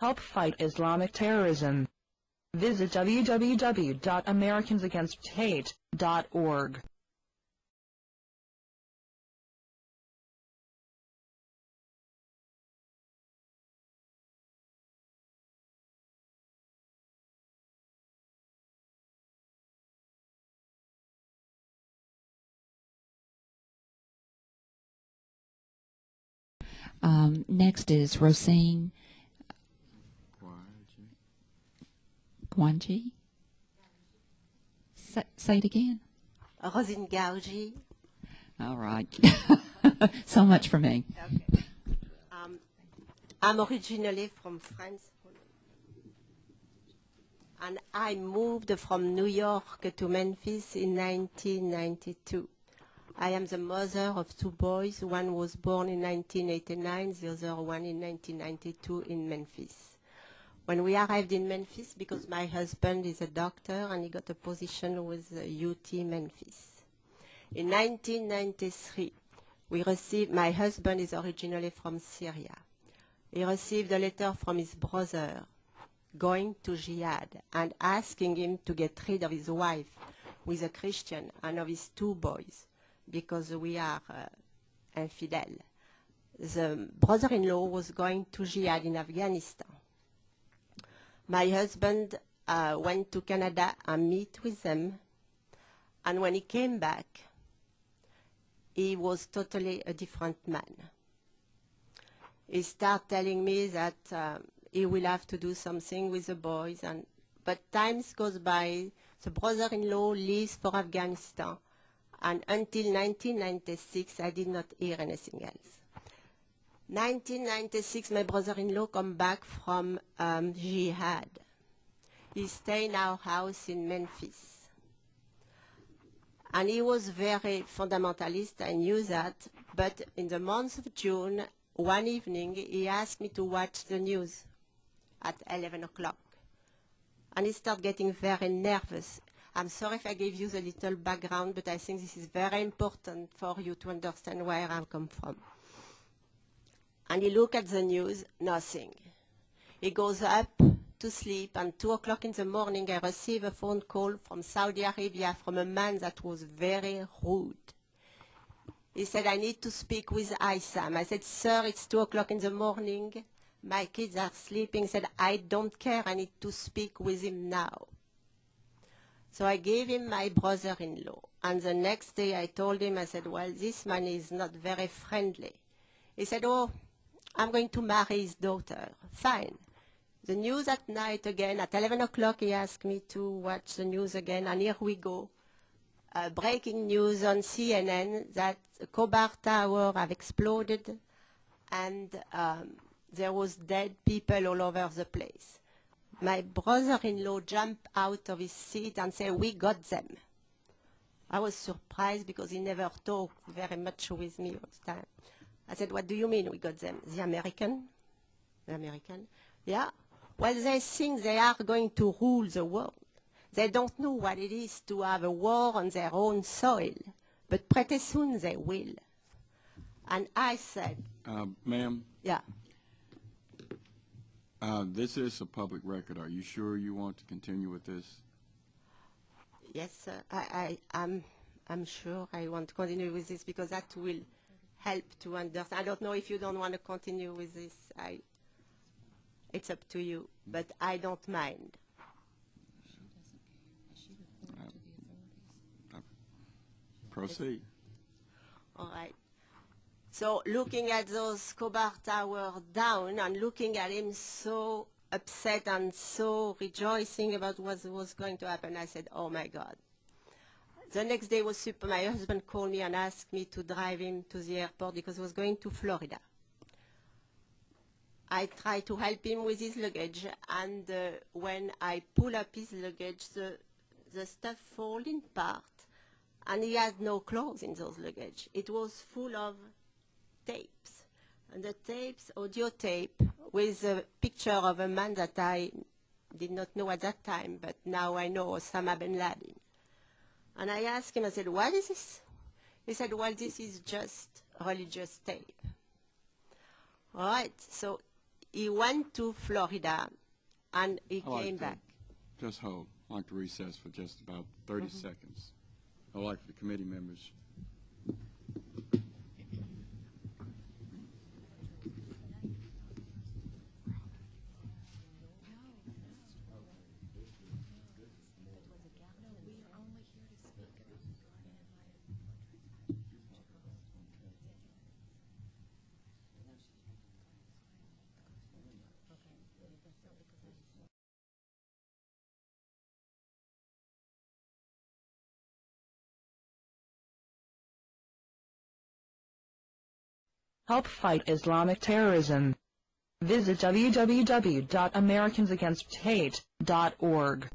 Help fight Islamic terrorism. Visit www.americansagainst.hate.org. Next is Rosine Ghawji. Say it again. Rosine Ghawji. All right. So much for me. Okay. I'm originally from France, and I moved from New York to Memphis in 1992. I am the mother of two boys. One was born in 1989, the other one in 1992 in Memphis. When we arrived in Memphis, because my husband is a doctor and he got a position with UT Memphis. In 1993, we received, my husband is originally from Syria. He received a letter from his brother going to jihad and asking him to get rid of his wife, who is a Christian, and of his two boys, because we are infidel. The brother-in-law was going to jihad in Afghanistan. My husband went to Canada and met with them, and when he came back, he was totally a different man. He started telling me that he will have to do something with the boys, but times goes by, the brother-in-law leaves for Afghanistan, and until 1996, I did not hear anything else. 1996, my brother-in-law come back from jihad. He stayed in our house in Memphis. And he was very fundamentalist, I knew that, but in the month of June, one evening, he asked me to watch the news at 11 o'clock. And he started getting very nervous. I'm sorry if I gave you the little background, but I think this is very important for you to understand where I come from. And he looked at the news, nothing. He goes up to sleep, and 2 o'clock in the morning, I receive a phone call from Saudi Arabia from a man that was very rude. He said, I need to speak with Isam. I said, sir, it's 2 o'clock in the morning. My kids are sleeping. He said, I don't care. I need to speak with him now. So I gave him my brother-in-law. And the next day I told him, I said, well, this man is not very friendly. He said, oh, I'm going to marry his daughter. Fine. The news at night again, at 11 o'clock, he asked me to watch the news again, and here we go. Breaking news on CNN that the Khobar Tower have exploded, and there was dead people all over the place. My brother-in-law jumped out of his seat and said, we got them. I was surprised because he never talked very much with me all the time. I said, what do you mean we got them? The American? The American? Yeah. Well, they think they are going to rule the world. They don't know what it is to have a war on their own soil, but pretty soon they will. And I said... Ma'am? Yeah. This is a public record. Are you sure you want to continue with this? Yes, sir. I'm sure I want to continue with this because that will help to understand. I don't know if you don't want to continue with this. It's up to you, but I don't mind. Proceed. All right. So looking at those Khobar Towers down and looking at him so upset and so rejoicing about what was going to happen, I said, oh my God. The next day was super. My husband called me and asked me to drive him to the airport because he was going to Florida. I tried to help him with his luggage, and when I pull up his luggage, the stuff fall in part, and he had no clothes in those luggage. It was full of tapes, and the tapes, audio tape, with a picture of a man that I did not know at that time, but now I know, Osama bin Laden. And I asked him, I said, what is this? He said, well, this is just religious tape. All right, so he went to Florida, and he I like came to- back. Just hold. I'd like to recess for just about 30 seconds. I'd like for the committee members. Help fight Islamic terrorism. Visit www.americansagainst.hate.org.